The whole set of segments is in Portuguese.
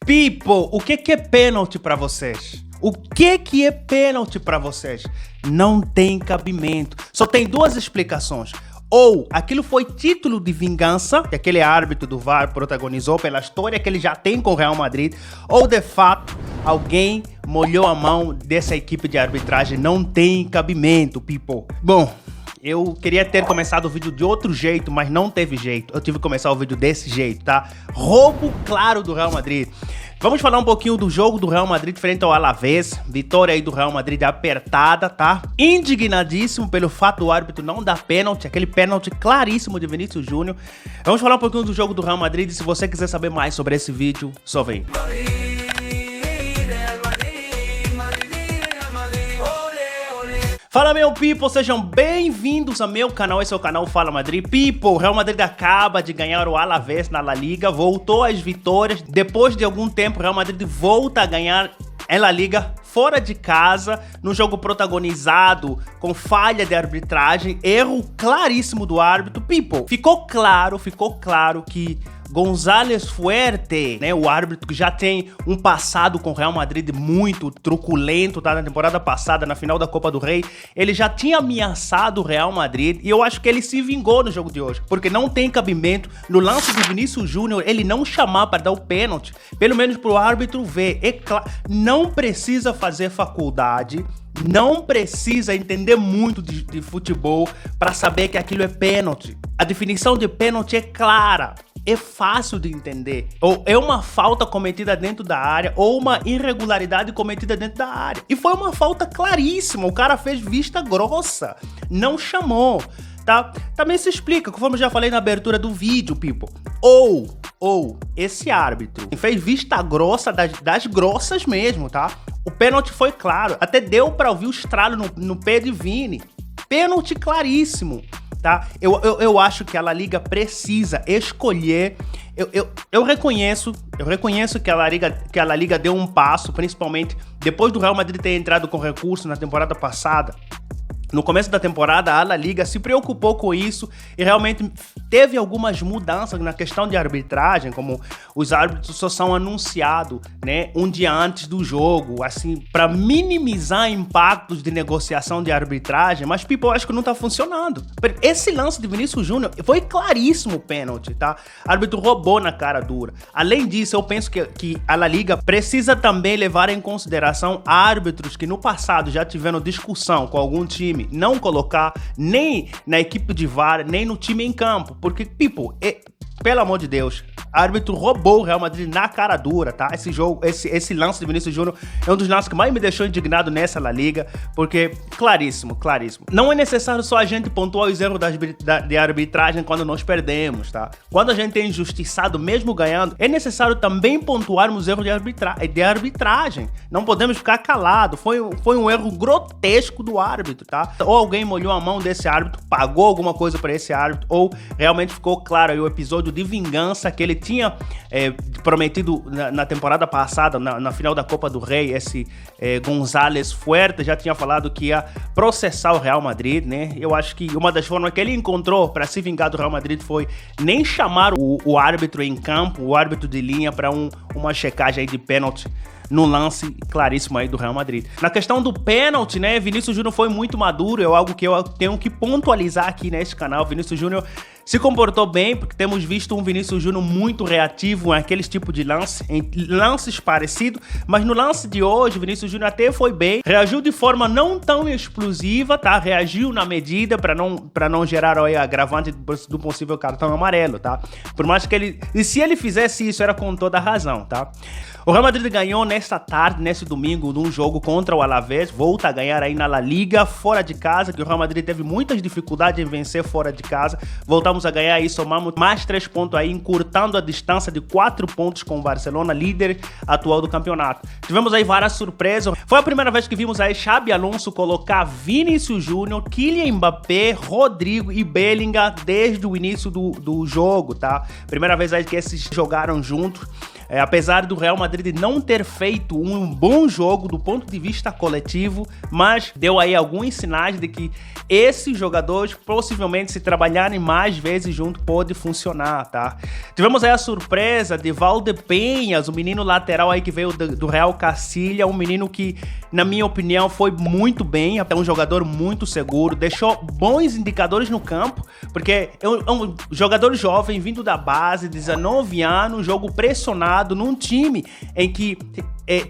People, o que é pênalti pra vocês? O que é pênalti pra vocês? Não tem cabimento. Só tem duas explicações. Ou aquilo foi título de vingança que aquele árbitro do VAR protagonizou pela história que ele já tem com o Real Madrid, ou de fato alguém molhou a mão dessa equipe de arbitragem. Não tem cabimento, people. Bom, eu queria ter começado o vídeo de outro jeito, mas não teve jeito. Eu tive que começar o vídeo desse jeito, tá? Roubo claro do Real Madrid. Vamos falar um pouquinho do jogo do Real Madrid frente ao Alavés. Vitória aí do Real Madrid apertada, tá? Indignadíssimo pelo fato do árbitro não dar pênalti, aquele pênalti claríssimo de Vinícius Júnior. Vamos falar um pouquinho do jogo do Real Madrid e se você quiser saber mais sobre esse vídeo, só vem. Fala meu people, sejam bem-vindos ao meu canal, esse é o canal Fala Madrid. People, o Real Madrid acaba de ganhar o Alavés na La Liga, voltou às vitórias. Depois de algum tempo, o Real Madrid volta a ganhar em La Liga fora de casa, num jogo protagonizado com falha de arbitragem, erro claríssimo do árbitro. People, ficou claro que González Fuerte, né, o árbitro que já tem um passado com o Real Madrid muito truculento, tá? Na temporada passada, na final da Copa do Rei, ele já tinha ameaçado o Real Madrid e eu acho que ele se vingou no jogo de hoje, porque não tem cabimento no lance de Vinícius Júnior ele não chamar para dar o pênalti, pelo menos pro árbitro ver. É claro, não precisa fazer faculdade, não precisa entender muito de futebol para saber que aquilo é pênalti. A definição de pênalti é clara. É fácil de entender. Ou é uma falta cometida dentro da área ou uma irregularidade cometida dentro da área. E foi uma falta claríssima. O cara fez vista grossa. Não chamou, tá? Também se explica, conforme eu já falei na abertura do vídeo, people. Ou esse árbitro fez vista grossa das grossas mesmo, tá? O pênalti foi claro. Até deu pra ouvir o estralo no pé de Vini. Pênalti claríssimo. Tá? Eu acho que a La Liga precisa escolher. Eu reconheço que a La Liga deu um passo, principalmente depois do Real Madrid ter entrado com recurso na temporada passada. No começo da temporada, a La Liga se preocupou com isso e realmente teve algumas mudanças na questão de arbitragem, como os árbitros só são anunciados, né, um dia antes do jogo, assim, para minimizar impactos de negociação de arbitragem, mas, people, acho que não tá funcionando. Esse lance de Vinícius Júnior foi claríssimo o pênalti, tá? O árbitro roubou na cara dura. Além disso, eu penso que a La Liga precisa também levar em consideração árbitros que no passado já tiveram discussão com algum time, não colocar nem na equipe de VAR, nem no time em campo, porque, people, pelo amor de Deus, árbitro roubou o Real Madrid na cara dura, tá? Esse jogo, esse lance de Vinícius Júnior é um dos lances que mais me deixou indignado nessa La Liga, porque claríssimo. Não é necessário só a gente pontuar os erros de arbitragem quando nós perdemos, tá? Quando a gente é injustiçado, mesmo ganhando, é necessário também pontuarmos os erros de arbitragem. Não podemos ficar calados. Foi um erro grotesco do árbitro, tá? Ou alguém molhou a mão desse árbitro, pagou alguma coisa para esse árbitro, ou realmente ficou claro aí o episódio de vingança que ele tinha prometido na temporada passada, na final da Copa do Rei. Esse González Fuerte já tinha falado que ia processar o Real Madrid, né? Eu acho que uma das formas que ele encontrou para se vingar do Real Madrid foi nem chamar o árbitro em campo, o árbitro de linha, para uma checagem aí de pênalti no lance claríssimo aí do Real Madrid. Na questão do pênalti, né, Vinícius Júnior foi muito maduro, é algo que eu tenho que pontualizar aqui neste canal. Vinícius Júnior se comportou bem, porque temos visto um Vinícius Júnior muito reativo em aqueles tipos de lance, em lances parecidos, mas no lance de hoje, Vinícius Júnior até foi bem, reagiu de forma não tão explosiva, tá? Reagiu na medida para não gerar aí agravante do possível cartão amarelo, tá? Por mais que se ele fizesse isso, era com toda a razão, tá? O Real Madrid ganhou nesta tarde, nesse domingo, num jogo contra o Alavés, volta a ganhar aí na La Liga, fora de casa, que o Real Madrid teve muitas dificuldades em vencer fora de casa. Voltamos a ganhar e somamos mais 3 pontos aí, encurtando a distância de 4 pontos com o Barcelona, líder atual do campeonato. Tivemos aí várias surpresas. Foi a primeira vez que vimos aí Xabi Alonso colocar Vinícius Júnior, Kylian Mbappé, Rodrigo e Bellingham desde o início do jogo, tá? Primeira vez aí que esses jogaram juntos. Apesar do Real Madrid não ter feito um bom jogo do ponto de vista coletivo, mas deu aí alguns sinais de que esses jogadores, possivelmente se trabalharem mais vezes junto pode funcionar, tá? Tivemos aí a surpresa de Valdepenhas, o menino lateral aí que veio do Real Castilla, um menino que, na minha opinião, foi muito bem, é um jogador muito seguro, deixou bons indicadores no campo, porque é um jogador jovem, vindo da base, 19 anos, jogo pressionado, num time em que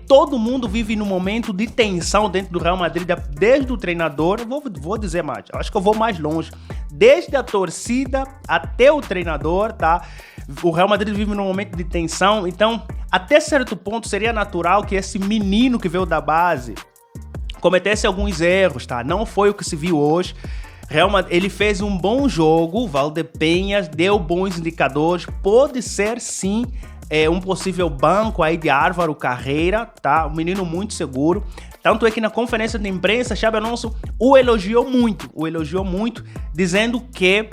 todo mundo vive num momento de tensão dentro do Real Madrid, desde o treinador, vou dizer mais, acho que eu vou mais longe, desde a torcida até o treinador, tá? O Real Madrid vive num momento de tensão, então, até certo ponto, seria natural que esse menino que veio da base cometesse alguns erros, tá? Não foi o que se viu hoje. Ele fez um bom jogo, Valdepenhas deu bons indicadores, pode ser sim um possível banco aí de Álvaro Carreira, tá? Um menino muito seguro. Tanto é que na conferência de imprensa, Xabi Alonso o elogiou muito, dizendo que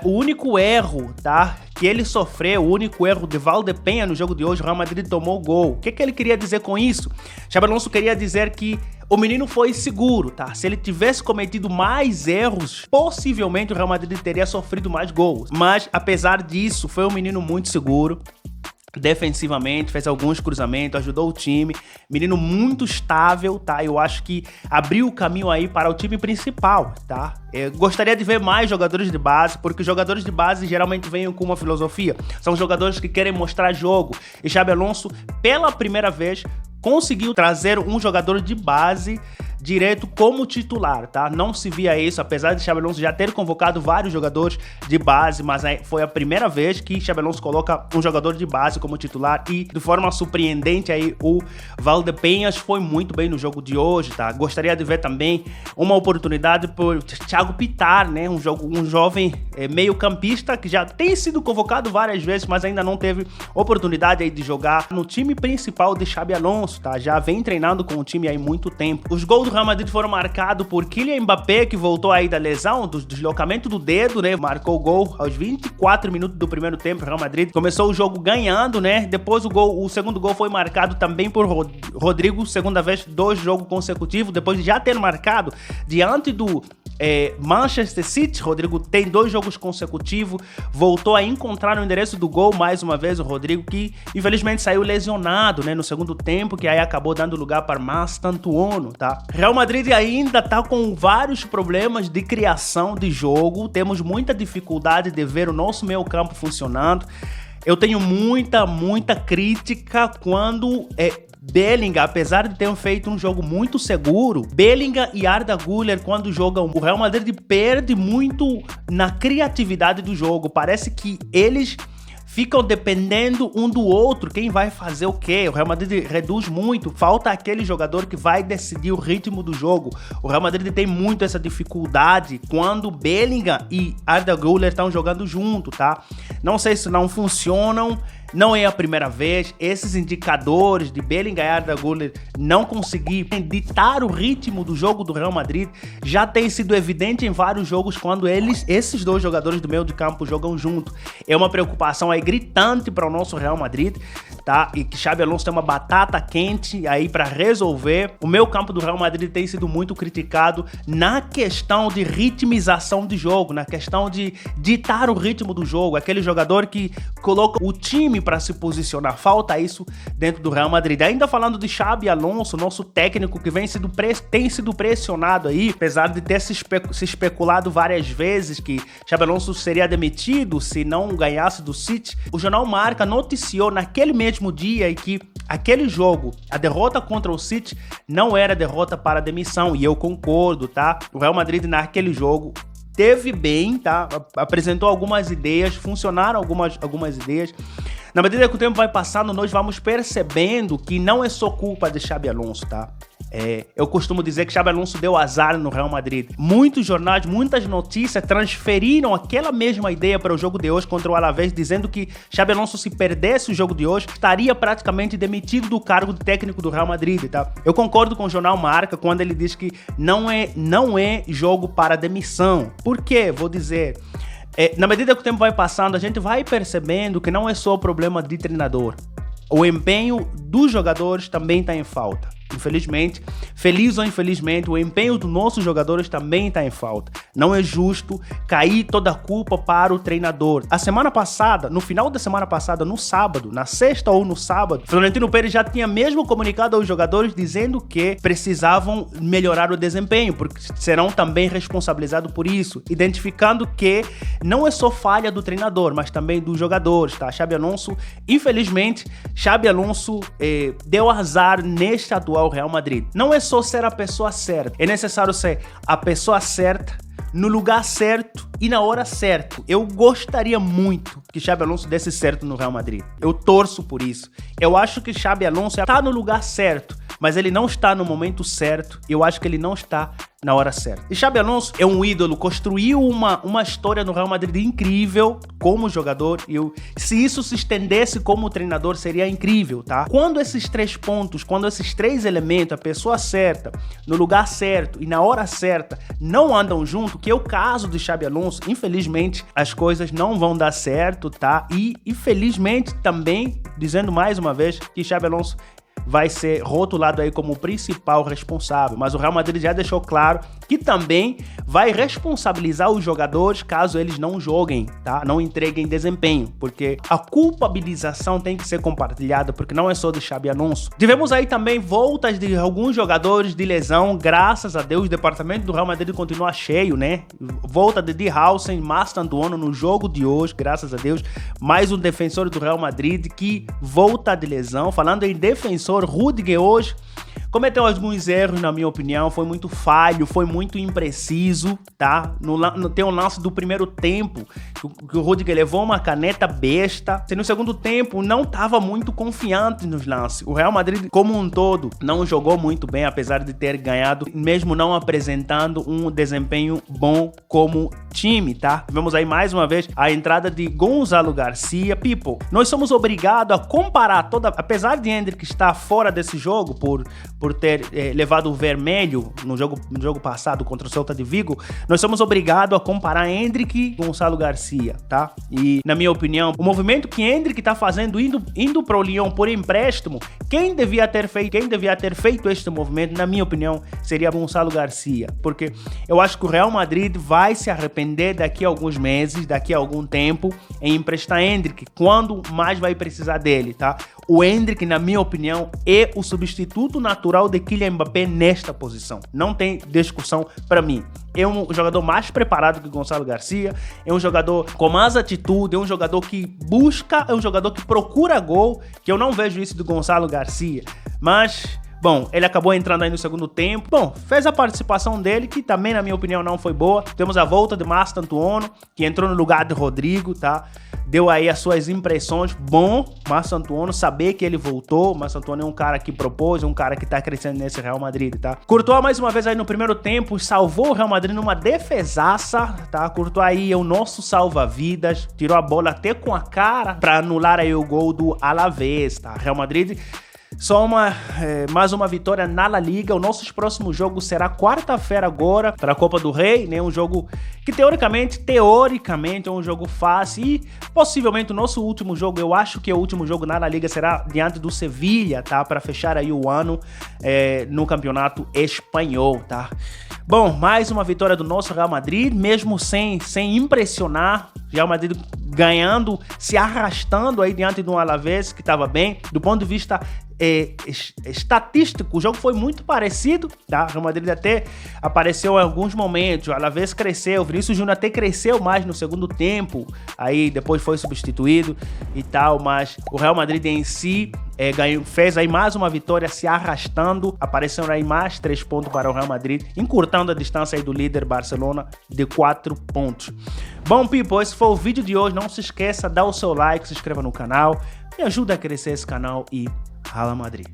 o único erro, tá, que ele sofreu, o único erro de Valdepenhas no jogo de hoje, o Real Madrid tomou o gol. O que ele queria dizer com isso? Xabi Alonso queria dizer que o menino foi seguro, tá? Se ele tivesse cometido mais erros, possivelmente o Real Madrid teria sofrido mais gols. Mas, apesar disso, foi um menino muito seguro. Defensivamente, fez alguns cruzamentos, ajudou o time, menino muito estável, tá? Eu acho que abriu o caminho aí para o time principal, tá? Eu gostaria de ver mais jogadores de base, porque os jogadores de base geralmente vêm com uma filosofia, são jogadores que querem mostrar jogo, e Xabi Alonso, pela primeira vez, conseguiu trazer um jogador de base direto como titular, tá? Não se via isso, apesar de Xabi Alonso já ter convocado vários jogadores de base, mas foi a primeira vez que Xabi Alonso coloca um jogador de base como titular e de forma surpreendente aí o Valdepenhas foi muito bem no jogo de hoje, tá? Gostaria de ver também uma oportunidade por Thiago Pittar, né? Um jovem meio campista que já tem sido convocado várias vezes, mas ainda não teve oportunidade aí de jogar no time principal de Xabi Alonso, tá? Já vem treinando com o time aí há muito tempo. Os gols do Real Madrid foram marcados por Kylian Mbappé, que voltou aí da lesão, do deslocamento do dedo, né? Marcou o gol aos 24 minutos do primeiro tempo. O Real Madrid começou o jogo ganhando, né? Depois o segundo gol foi marcado também por Rodrigo, segunda vez, 2 jogos consecutivos, depois de já ter marcado diante do Manchester City. Rodrigo tem 2 jogos consecutivos, voltou a encontrar o endereço do gol mais uma vez, o Rodrigo, que infelizmente saiu lesionado, né, no segundo tempo, que aí acabou dando lugar para Mastantuono, tá? Real Madrid ainda tá com vários problemas de criação de jogo, temos muita dificuldade de ver o nosso meio campo funcionando. Eu tenho muita crítica quando Bellingham, apesar de ter feito um jogo muito seguro, Bellingham e Arda Güler, quando jogam, o Real Madrid perde muito na criatividade do jogo. Parece que eles ficam dependendo um do outro, quem vai fazer o quê. O Real Madrid reduz muito, falta aquele jogador que vai decidir o ritmo do jogo. O Real Madrid tem muito essa dificuldade quando Bellingham e Arda Güler estão jogando junto, tá? Não sei se não funcionam, não é a primeira vez. Esses indicadores de Bellingham e Arda Güler não conseguir ditar o ritmo do jogo do Real Madrid já tem sido evidente em vários jogos quando esses 2 jogadores do meio de campo jogam junto. É uma preocupação aí gritante para o nosso Real Madrid, tá? E que Xabi Alonso tem uma batata quente aí para resolver. O meio campo do Real Madrid tem sido muito criticado na questão de ritmização de jogo, na questão de ditar o ritmo do jogo, aquele jogador que coloca o time para se posicionar. Falta isso dentro do Real Madrid. Ainda falando de Xabi Alonso, nosso técnico que tem sido pressionado aí, apesar de ter se especulado várias vezes que Xabi Alonso seria demitido se não ganhasse do City. O jornal Marca noticiou naquele mesmo dia que aquele jogo, a derrota contra o City, não era derrota para demissão, e eu concordo, tá? O Real Madrid naquele jogo teve bem, tá? Apresentou algumas ideias, funcionaram algumas ideias. Na medida que o tempo vai passando, nós vamos percebendo que não é só culpa de Xabi Alonso, tá? Eu costumo dizer que Xabi Alonso deu azar no Real Madrid. Muitos jornais, muitas notícias transferiram aquela mesma ideia para o jogo de hoje contra o Alavés, dizendo que Xabi Alonso, se perdesse o jogo de hoje, estaria praticamente demitido do cargo de técnico do Real Madrid, tá? Eu concordo com o jornal Marca quando ele diz que não é jogo para demissão. Por quê? Vou dizer... na medida que o tempo vai passando, a gente vai percebendo que não é só o problema de treinador. O empenho dos jogadores também está em falta. Infelizmente, feliz ou infelizmente, o empenho dos nossos jogadores também está em falta. Não é justo cair toda a culpa para o treinador. A semana passada, no final da semana passada, no sábado, na sexta ou no sábado, Florentino Pérez já tinha mesmo comunicado aos jogadores dizendo que precisavam melhorar o desempenho, porque serão também responsabilizados por isso, identificando que não é só falha do treinador, mas também dos jogadores, tá? Xabi Alonso, infelizmente, Xabi Alonso deu azar neste atual Real Madrid. Não é só ser a pessoa certa, é necessário ser a pessoa certa, no lugar certo e na hora certa. Eu gostaria muito que Xabi Alonso desse certo no Real Madrid. Eu torço por isso. Eu acho que Xabi Alonso está no lugar certo, mas ele não está no momento certo. Eu acho que ele não está na hora certa. E Xabi Alonso é um ídolo, construiu uma história no Real Madrid incrível como jogador, e se isso se estendesse como treinador seria incrível, tá? Quando esses 3 pontos, quando esses 3 elementos, a pessoa certa, no lugar certo e na hora certa, não andam junto, que é o caso de Xabi Alonso, infelizmente as coisas não vão dar certo, tá? E infelizmente também, dizendo mais uma vez, que Xabi Alonso vai ser rotulado aí como o principal responsável, mas o Real Madrid já deixou claro que também vai responsabilizar os jogadores caso eles não joguem, tá? Não entreguem desempenho, porque a culpabilização tem que ser compartilhada, porque não é só de Xabi Alonso. Tivemos aí também voltas de alguns jogadores de lesão, graças a Deus o departamento do Real Madrid continua cheio, né? Volta de Hausen, Mastantuono no jogo de hoje, graças a Deus, mais um defensor do Real Madrid que volta de lesão. Falando em defensor, Rüdiger hoje cometeu alguns erros, na minha opinião, foi muito falho, foi muito impreciso, tá? Tem um lance do primeiro tempo, que o Rüdiger levou uma caneta besta, e no segundo tempo não estava muito confiante nos lances. O Real Madrid, como um todo, não jogou muito bem, apesar de ter ganhado, mesmo não apresentando um desempenho bom como time, tá? Vemos aí mais uma vez a entrada de Gonzalo Garcia. People, nós somos obrigados a comparar apesar de Endrick estar fora desse jogo por ter levado o vermelho no jogo passado contra o Celta de Vigo, nós somos obrigados a comparar Endrick e Gonzalo Garcia, tá? E, na minha opinião, o movimento que Endrick tá fazendo indo pro Lyon por empréstimo, quem devia ter feito este movimento, na minha opinião, seria Gonzalo Garcia, porque eu acho que o Real Madrid vai se arrepender daqui a alguns meses, daqui a algum tempo, em emprestar Endrick, quando mais vai precisar dele, tá? O Endrick, na minha opinião, é o substituto natural de Kylian Mbappé nesta posição. Não tem discussão para mim. É um jogador mais preparado que Gonzalo Garcia, é um jogador com mais atitude, é um jogador que busca, é um jogador que procura gol, que eu não vejo isso do Gonzalo Garcia. Mas, bom, ele acabou entrando aí no segundo tempo. Bom, fez a participação dele, que também, na minha opinião, não foi boa. Temos a volta de Mastantuono, que entrou no lugar de Rodrigo, tá? Deu aí as suas impressões. Bom, Mastantuono, saber que ele voltou. Mastantuono é um cara que propôs, um cara que tá crescendo nesse Real Madrid, tá? Courtois, mais uma vez aí no primeiro tempo, salvou o Real Madrid numa defesaça, tá? Courtois aí é o nosso salva-vidas, tirou a bola até com a cara pra anular aí o gol do Alavés, tá? Real Madrid só mais uma vitória na La Liga. O nosso próximo jogo será quarta-feira agora para a Copa do Rei, né? Um jogo que teoricamente é um jogo fácil e possivelmente o nosso último jogo, eu acho que o último jogo na La Liga será diante do Sevilla, tá? Para fechar aí o ano no campeonato espanhol, tá? Bom, mais uma vitória do nosso Real Madrid, mesmo sem impressionar. Real Madrid ganhando, se arrastando aí diante de um Alavés que estava bem. Do ponto de vista estatístico, o jogo foi muito parecido, tá? O Real Madrid até apareceu em alguns momentos, o Alavés cresceu, o Vinícius Júnior até cresceu mais no segundo tempo, aí depois foi substituído e tal, mas o Real Madrid em si fez aí mais uma vitória se arrastando, apareceram aí mais 3 pontos para o Real Madrid, encurtando a distância aí do líder Barcelona de 4 pontos. Bom, people, esse foi o vídeo de hoje. Não se esqueça, dá o seu like, se inscreva no canal, me ajuda a crescer esse canal e Hala Madrid.